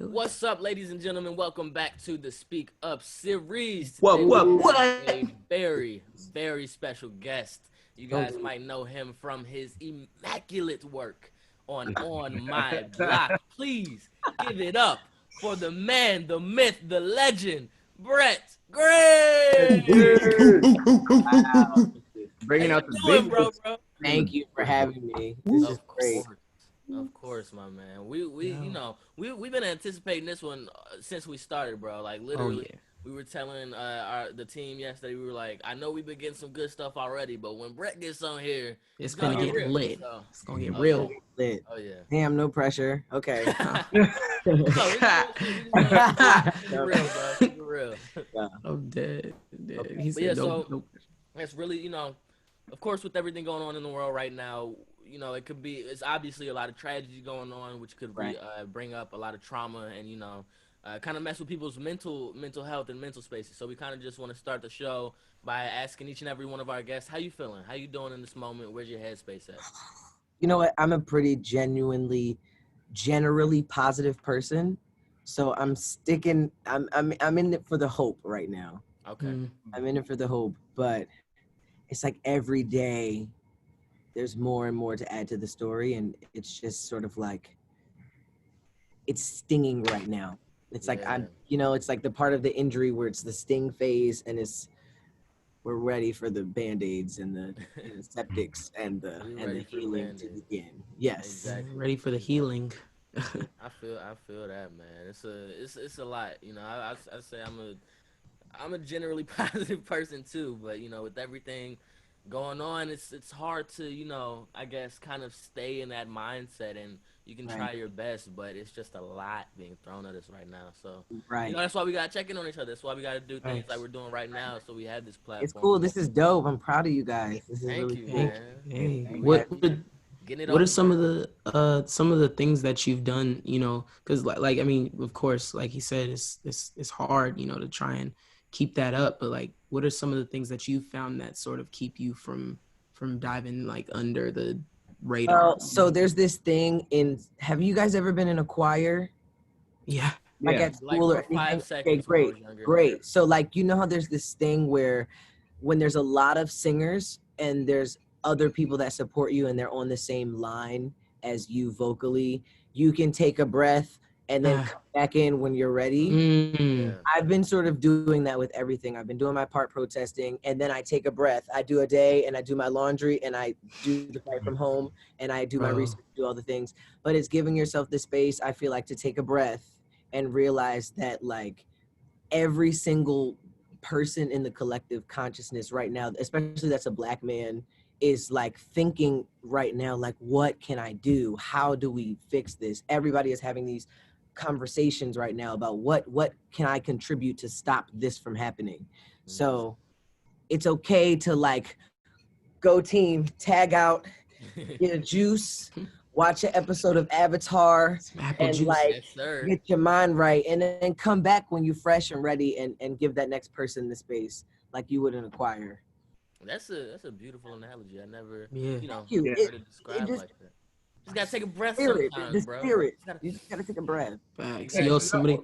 What's up, ladies and gentlemen? Welcome back to the Speak Up series. Today What? we What? have a very, very special guest. You guys Okay. might know him from his immaculate work on My Block. Please give it up for the man, the myth, the legend, Brett Gray. Wow. How Bringing you out the doing, big bro? Thank you for having me. This is Of great. course. Of course, my man. We've been anticipating this one since we started, bro. Like Oh literally, yeah. we were telling the team yesterday. We were like, I know we've been getting some good stuff already, but when Brett gets on here, It's gonna gonna get get real. lit. So, It's gonna get oh real. Lit. yeah, oh yeah. Damn, no pressure. Okay. No, we just keep it real, bro. Keep it real. Yeah. I'm dead. Okay. He But yeah, said so nope. it's really, of course, with everything going on in the world right now, it's obviously a lot of tragedy going on, which could Right. bring up a lot of trauma and, kind of mess with people's mental health and mental spaces. So we kind of just want to start the show by asking each and every one of our guests, how you feeling? How you doing in this moment? Where's your headspace at? You know what? I'm a pretty generally positive person. So I'm sticking I'm in it for the hope right now. Okay. I'm in it for the hope, but it's like every day there's more and more to add to the story, and it's just sort of like it's stinging right now. It's like Yeah. it's like the part of the injury where it's the sting phase, and we're ready for the band-aids and the antiseptics and the We and ready the for the healing to Band-Aid. begin. Yes. Exactly. Ready for the healing. I feel that, man. It's a lot. I say I'm a generally positive person too, but with everything going on, it's hard to I guess kind of stay in that mindset, and you can try Right. your best, but it's just a lot being thrown at us right now. So Right. that's why we gotta check in on each other. That's why we gotta do things like Thanks. we're doing right now. So we have this It's platform. cool. This is dope. I'm proud of you guys. This is Thank really you, cool. man. Hey, I'm what happy. Getting it what off are the ground. some of the things that you've done? Because like I mean, of course, like he said, it's hard, to try and keep that up. But like, what are some of the things that you found that sort of keep you from diving like under the radar? So there's this thing have you guys ever been in a choir? Yeah. Like Yeah. at Like school or for anything? 5 seconds Okay, when I great. was younger. Great. So like how there's this thing where when there's a lot of singers and there's other people that support you and they're on the same line as you vocally, you can take a breath and then come back in when you're ready. Yeah. I've been sort of doing that with everything. I've been doing my part protesting, and then I take a breath. I do a day, and I do my laundry, and I do the fight from home, and I do my Bro. research, do all the things. But it's giving yourself the space, I feel like, to take a breath and realize that, like, every single person in the collective consciousness right now, especially that's a Black man, is like thinking right now, like, what can I do? How do we fix this? Everybody is having these conversations right now about what can I contribute to stop this from happening. So it's okay to like go team, tag out, get a juice, watch an episode of Avatar, Apple and juice. like Yes, sir. get your mind right, and then come back when you're fresh and ready, and give that next person the space like you would in a choir. That's a beautiful analogy. I never, Yeah. Thank you. heard it It described just like that. Just gotta take a breath spirit, sometimes, the bro. spirit. Just gotta, You just gotta take a breath. Facts. Yo, somebody.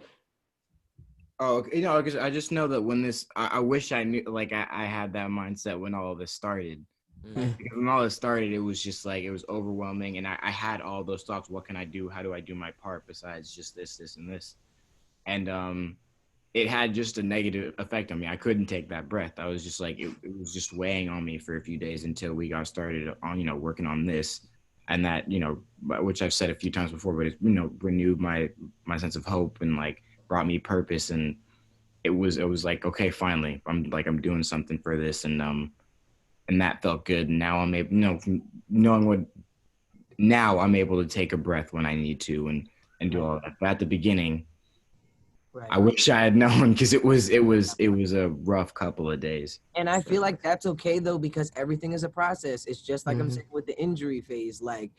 Oh, okay. Because I just know that when I wish I knew, like I had that mindset when all of this started. Because when all this started, it was just like, it was overwhelming. And I had all those thoughts. What can I do? How do I do my part besides just this, and this? And it had just a negative effect on me. I couldn't take that breath. I was just like, it was just weighing on me for a few days until we got started on, working on this. And that, which I've said a few times before, but it, renewed my sense of hope and like brought me purpose. And it was like, okay, finally, I'm doing something for this. And that felt good. And now I'm able, now I'm able to take a breath when I need to and do all that. But at the beginning, Right. I wish I had known, because it was a rough couple of days. And I feel like that's okay though, because everything is a process. It's just like I'm saying with the injury phase. Like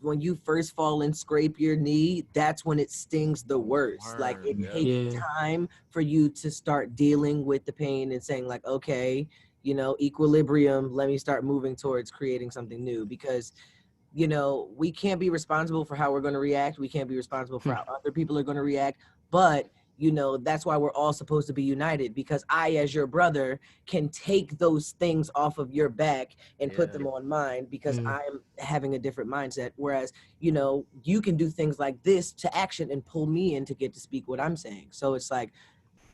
when you first fall and scrape your knee, that's when it stings the worst. Like it takes time for you to start dealing with the pain and saying like, okay, equilibrium, let me start moving towards creating something new. Because you know, we can't be responsible for how we're going to react. We can't be responsible for how other people are going to react. But, you know, that's why we're all supposed to be united, because I, as your brother, can take those things off of your back and put them on mine, because I'm having a different mindset. Whereas, you know, you can do things like this to action and pull me in to get to speak what I'm saying. So it's like,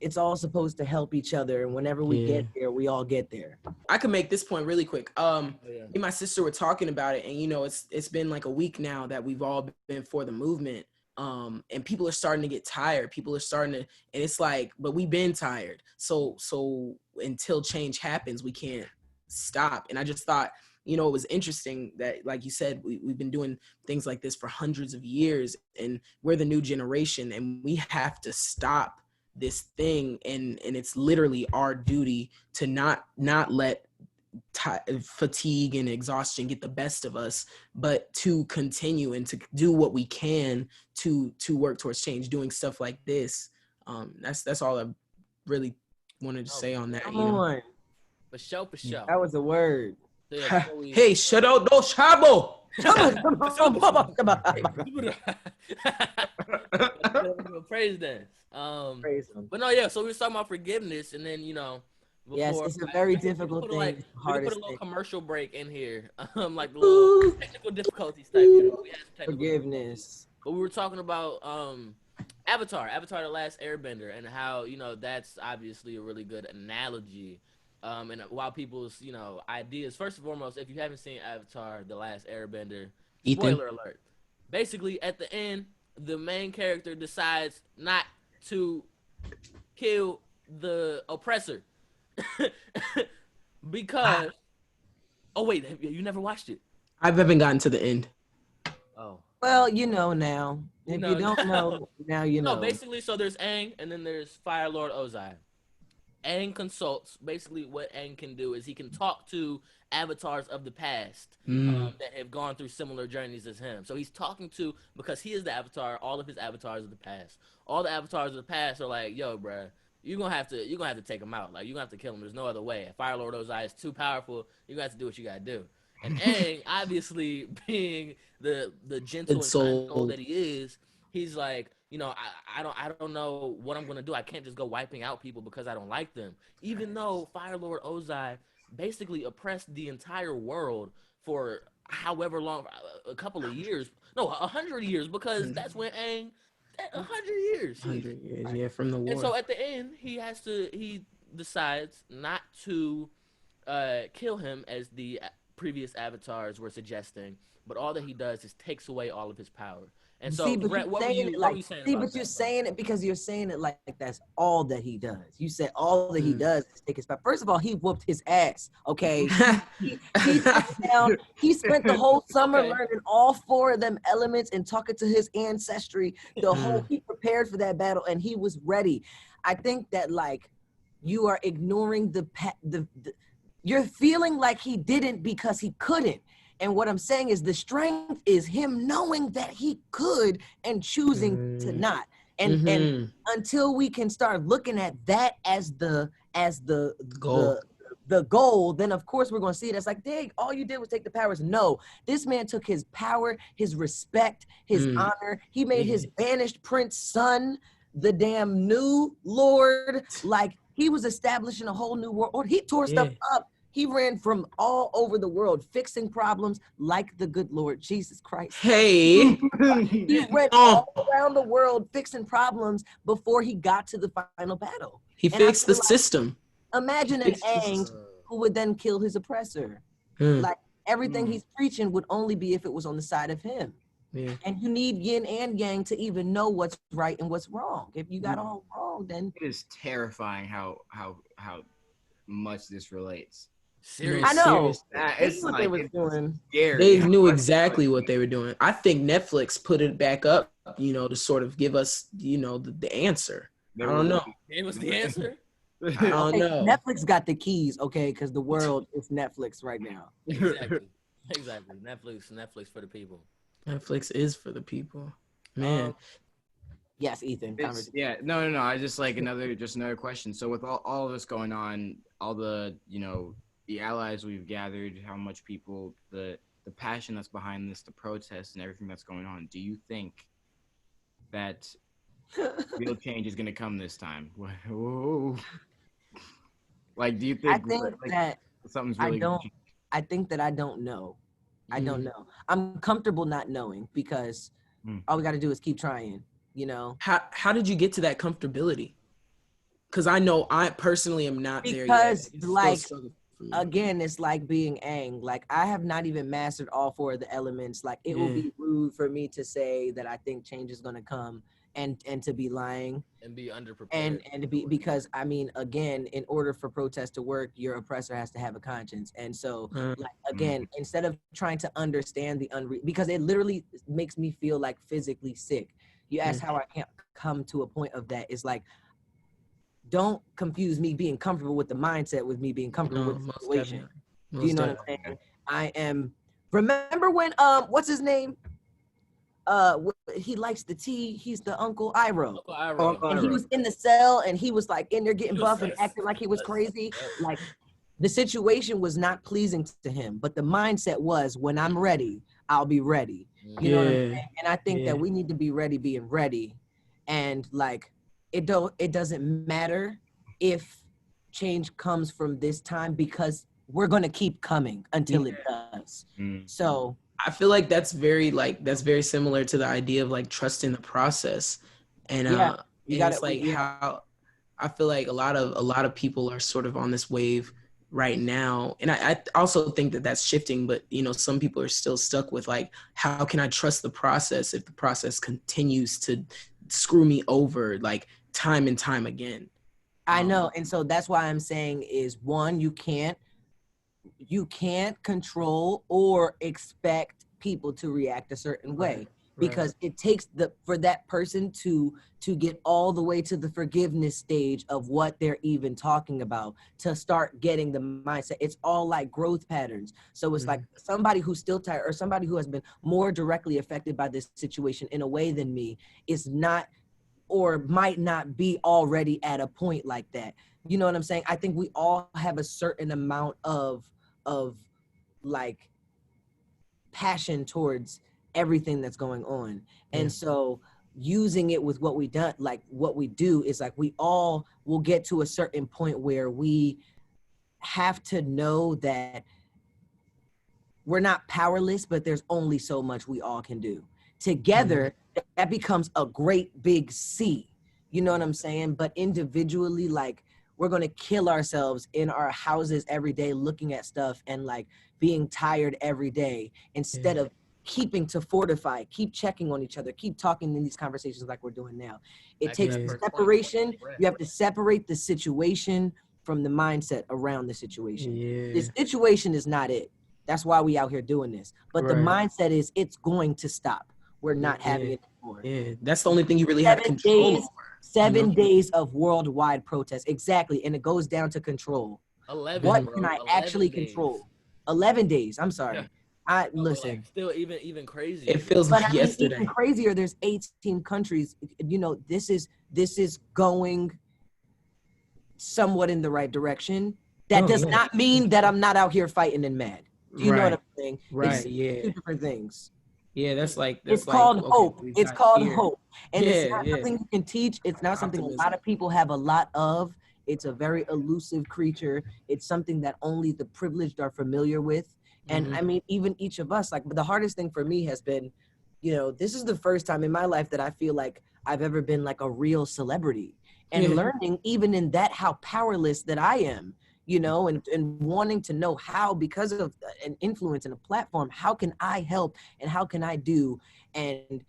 it's all supposed to help each other. And whenever we get there, we all get there. I could make this point really quick. Me and my sister were talking about it, and you know, it's been like a week now that we've all been for the movement. And people are starting to get tired. People are starting to, and it's like, but we've been tired. So until change happens, we can't stop. And I just thought, you know, it was interesting that, like you said, we've been doing things like this for hundreds of years, and we're the new generation, and we have to stop this thing, and it's literally our duty to not let fatigue and exhaustion get the best of us, but to continue and to do what we can to work towards change, doing stuff like this. That's all I really wanted to say on that. Come you know? on. For sure. That was a word. So, yeah, hey, shut up, no shabo. Praise dance. Praise him. But no, yeah. So we were talking about forgiveness, and then, you know, Yes, it's a very difficult thing. Like, we put a little thing. commercial break in here, like the little technical difficulties type. You know, we had some technical Forgiveness. but we were talking about Avatar, the Last Airbender, and how, you know, that's obviously a really good analogy. And while people's, you know, ideas, first and foremost, if you haven't seen Avatar, the Last Airbender, spoiler alert. Basically, at the end, the main character decides not to kill the oppressor because. Oh wait, you never watched it? I haven't gotten to the end. Oh. Well, you know now. If you don't know, now you know. No, basically, so there's Aang, and then there's Fire Lord Ozai. Aang consults. Basically, what Aang can do is he can talk to avatars of the past that have gone through similar journeys as him. So he's talking to, because he is the avatar, all of his avatars of the past. All the avatars of the past are like, yo, bruh, you're gonna have to take him out. Like, you're gonna have to kill him. There's no other way. If Fire Lord Ozai is too powerful, you're gonna have to do what you gotta do. And Aang, obviously being the gentle and kind soul that he is, he's like, you know, I don't know what I'm gonna do. I can't just go wiping out people because I don't like them. Even though Fire Lord Ozai basically oppressed the entire world for however long, a couple of years, no, 100 years, because that's when Aang, 100 years. 100 years, yeah, from the war. And so at the end, he decides not to kill him as the previous avatars were suggesting, but all that he does is takes away all of his power. And so, Brett, what were you saying? But you're saying it because you're saying it like that's all that he does. You said all that he does is take his power. First of all, he whooped his ass. Okay, he down. He spent the whole summer learning all 4 of them elements and talking to his ancestry. He prepared for that battle and he was ready. I think that, like, you are ignoring the you're feeling like he didn't because he couldn't. And what I'm saying is the strength is him knowing that he could and choosing to not. And until we can start looking at that as the goal. The goal, then of course we're going to see it as like, dang, all you did was take the powers. No, this man took his power, his respect, his honor. He made his banished prince son the damn new lord. Like, he was establishing a whole new world. He tore stuff up. He ran from all over the world, fixing problems like the good Lord Jesus Christ. Hey. He went all around the world fixing problems before he got to the final battle. He fixed the system. Imagine an Aang who would then kill his oppressor. Like, everything he's preaching would only be if it was on the side of him. Yeah. And you need yin and yang to even know what's right and what's wrong. If you got all wrong, then it is terrifying how much this relates. Seriously. I know. It's what like, they were doing. Scary. They knew exactly what they were doing. I think Netflix put it back up, you know, to sort of give us, you know, the answer. I don't know. It was the answer. I don't know. Netflix got the keys, okay? Because the world is Netflix right now. Exactly. Netflix for the people. Netflix is for the people, man. Yes, Ethan. No. I just like another question. So with all of this going on, all the, you know, the allies we've gathered, how much people, the the passion that's behind this, the protests and everything that's going on, do you think that real change is going to come this time? Whoa. Like, do you I think think like that something's I really going don't. to change? I think that I don't know. I don't know. I'm comfortable not knowing because all we got to do is keep trying. You know. How did you get to that comfortability? Because I know I personally am not there yet. Because like again, it's like being Aang. Like I have not even mastered all 4 of the elements. Like it will be rude for me to say that I think change is gonna come and to be lying and be underprepared and to be because I mean again, in order for protest to work, your oppressor has to have a conscience. And so like again, instead of trying to understand the because it literally makes me feel like physically sick. You ask how I can't come to a point of that. It's like don't confuse me being comfortable with the mindset with me being comfortable with the situation. Do you know what I'm saying? I am. Remember when what's his name? He likes the tea. He's the Uncle Iroh. Uncle Iroh. And he was in the cell and he was like in there getting buff and acting like he was crazy. Like the situation was not pleasing to him, but the mindset was when I'm ready, I'll be ready. You know what I'm saying? And I think that we need to be ready being ready. And like it doesn't matter if change comes from this time because we're going to keep coming until it does. So I feel like that's very similar to the idea of like trusting the process. And it's like how I feel like a lot of people are sort of on this wave right now. And I also think that that's shifting, but you know, some people are still stuck with like, how can I trust the process if the process continues to screw me over like time and time again? I know. And so that's why I'm saying is one, you can't control or expect people to react a certain way because it takes for that person to get all the way to the forgiveness stage of what they're even talking about to start getting the mindset. It's all like growth patterns. So it's like somebody who's still tired or somebody who has been more directly affected by this situation in a way than me is not or might not be already at a point like that. You know what I'm saying? I think we all have a certain amount of like passion towards everything that's going on. And so using it with what we done, like what we do is like we all will get to a certain point where we have to know that we're not powerless, but there's only so much we all can do. Together, that becomes a great big C. You know what I'm saying? But individually, like we're going to kill ourselves in our houses every day looking at stuff and like being tired every day instead of keeping to fortify, keep checking on each other, keep talking in these conversations like we're doing now. It takes separation. You have to separate the situation from the mindset around the situation. The situation is not it. That's why we out here doing this. But the mindset is it's going to stop. We're not having it anymore. Yeah, that's the only thing you really have control over. 7 days of worldwide protests. Exactly. And it goes down to control. 11, what bro, can I 11 actually days. control? 11 days. I'm sorry. Yeah. I listen. Like, still even crazier. It feels but like I mean, yesterday. Even crazier. There's 18 countries. You know, this is going somewhat in the right direction. That does not mean that I'm not out here fighting and mad. Do you know what I'm saying? Right. It's two different things. Yeah, that's it's called hope. It's called hope. And Yeah, it's not something you can teach. It's not something a lot of people have a lot of. It's a very elusive creature. It's something that only the privileged are familiar with. And I mean, even each of us, like the hardest thing for me has been, you know, this is the first time in my life that I feel like I've ever been like a real celebrity and learning even in that how powerless that I am. You know, and wanting to know how, because of an influence and a platform, how can I help and how can I do? And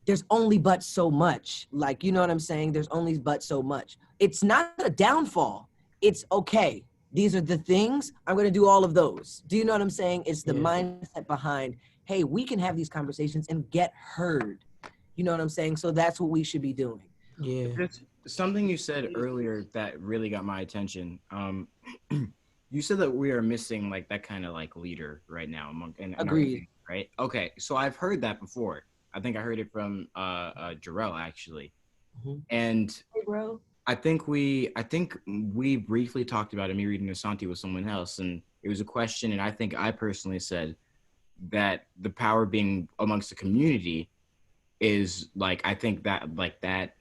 there's only but so much. Like, you know what I'm saying? There's only but so much. It's not a downfall. It's okay. These are the things. I'm going to do all of those. Do you know what I'm saying? It's the mindset behind, hey, we can have these conversations and get heard. You know what I'm saying? So that's what we should be doing. Yeah. Something you said earlier that really got my attention. You said that we are missing like that kind of like leader right now among Agreed. Right? Okay, so I've heard that before. I think I heard it from Jarrell actually, and hey, bro. I think we briefly talked about it. Me reading Asante with someone else, and it was a question, and I think I personally said that the power being amongst the community is like, I think that like that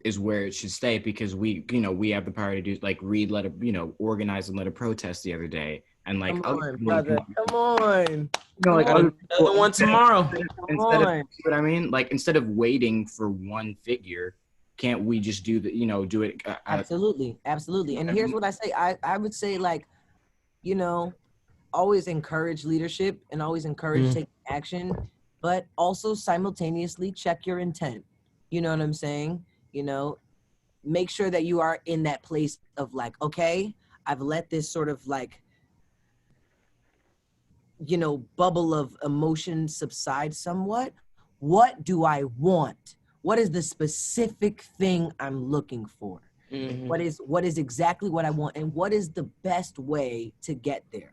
is where it should stay, because we, you know, we have the power to do, like Reed led a, you know, organize and led a protest the other day, and like Come other on, people, brother. Come on. you know, like Come Got other on. people, another one tomorrow. Come instead of, on. you know what I mean, like instead of waiting for one figure, can't we just do the, you know, do it Absolutely. Absolutely. And here's what I say. I would say, like, you know, always encourage leadership and always encourage taking action, but also simultaneously check your intent. You know what I'm saying? You know, make sure that you are in that place of like, okay, I've let this sort of like, you know, bubble of emotion subside somewhat. What do I want? What is the specific thing I'm looking for? Mhm. What is exactly what I want, and what is the best way to get there?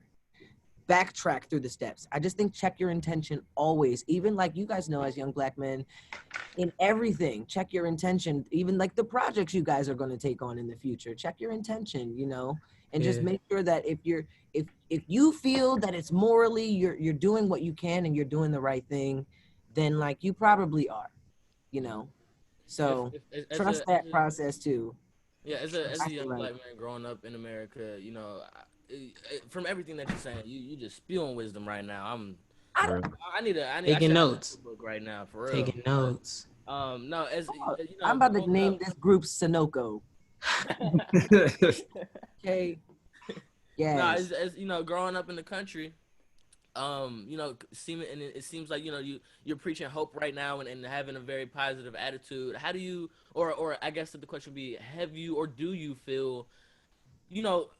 Backtrack through the steps. I just think check your intention always, even like you guys know as young Black men, in everything, check your intention, even like the projects you guys are going to take on in the future, check your intention, you know, and just Yeah. make sure that if you feel that it's morally you're doing what you can and you're doing the right thing, then like you probably are, you know. So As trust that process too. yeah, as I a feel young like Black man growing up in America, you know, from everything that you're saying, you just spewing wisdom right now. I for don't, I Taking should have notes. a book right now for real. Taking notes. No, you I'm know, about to growing name up. this group Sunoco. Okay. No, Yes. as you know, growing up in the country, you know, and it seems like, you know, you're preaching hope right now, and having a very positive attitude. How do you, or I guess that the question would be, have you or do you feel, you know,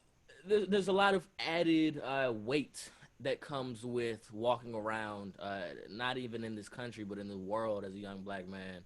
there's a lot of added weight that comes with walking around, not even in this country, but in the world as a young Black man.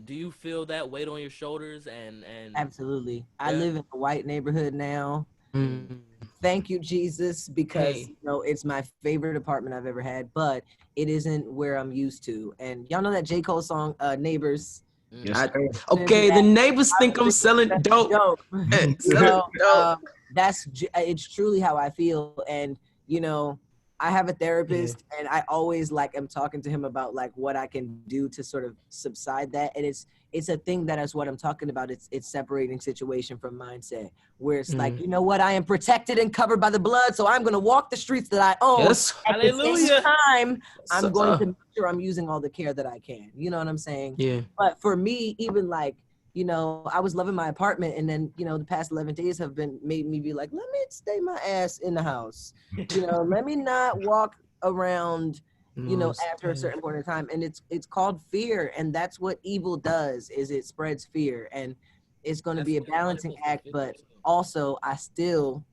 Do you feel that weight on your shoulders? And Absolutely. I yeah. live in a white neighborhood now. Mm. Mm. Thank you, Jesus, because Hey. you know it's my favorite apartment I've ever had, but it isn't where I'm used to. And y'all know that J. Cole song, Neighbors. Yes, I, sir. okay, the neighbors think I'm selling dope. Dope. You Selling know, dope. it's truly how I feel. And you know, I have a Yeah. therapist, and I always like am talking to him about like what I can do to sort of subside that. And it's a thing that is what I'm talking about. It's separating situation from mindset, where it's like, Mm. you know what, I am protected and covered by the blood, so I'm gonna walk the streets that I own. Yes. At the same Hallelujah. time, I'm going So, to make sure I'm using all the care that I can. You know what I'm saying? yeah. But for me, even like, you know, I was loving my apartment, and then, you know, the past 11 days have been made me be like, let me stay my ass in the house. You know, let me not walk around, you know, Most after a certain point in time. And it's called fear, and that's what evil does, is it spreads fear. And it's going to That's be a what it balancing manifests act, in but too. also I still,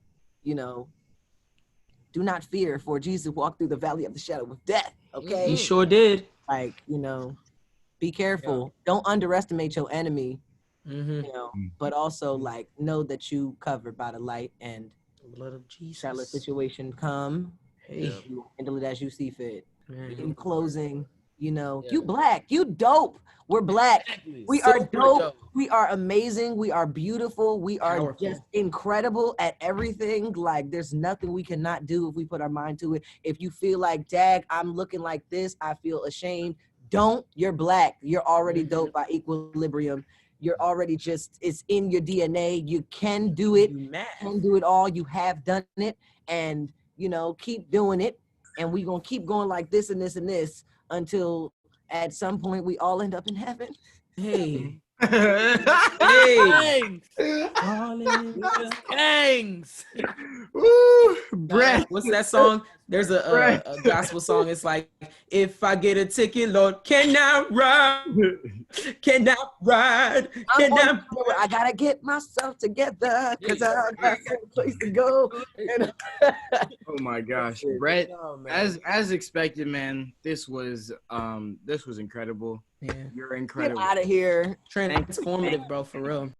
you know, do not fear, for Jesus walked through the valley of the shadow of death. Okay, He sure did. like, you know, be Yeah. careful. Don't underestimate your enemy, Mm-hmm. you know, but also like know that you covered by the light, and Blood of shall a Jesus. situation come, Hey, you handle it as you see fit. man. In closing, you know, Yeah. you Black, you dope. We're Black. Exactly. We are Super dope. dope. We are amazing. We are beautiful. We are just Powerful. incredible at everything. Like, there's nothing we cannot do if we put our mind to it. If you feel like, dag, I'm looking like this, I feel ashamed. Don't. You're Black. You're already dope by equilibrium. You're already just, it's in your DNA. You can do it. You mad. Can do it all. You have done it. And, you know, keep doing it. And we're going to keep going like this and this and this until at some point we all end up in heaven. Hey. Hey. Hallelujah. Kangs. Woo, breath. What's that song? There's a gospel song. It's like, if I get a ticket, Lord, can I ride? Can I ride? I'm Can on I? the road. I gotta get myself together because Yeah. I got some place to go. And Oh my gosh, That's it. Brett. Oh, man. As expected, man. This was incredible. Yeah. You're get incredible. out of here. Transformative, bro, for real.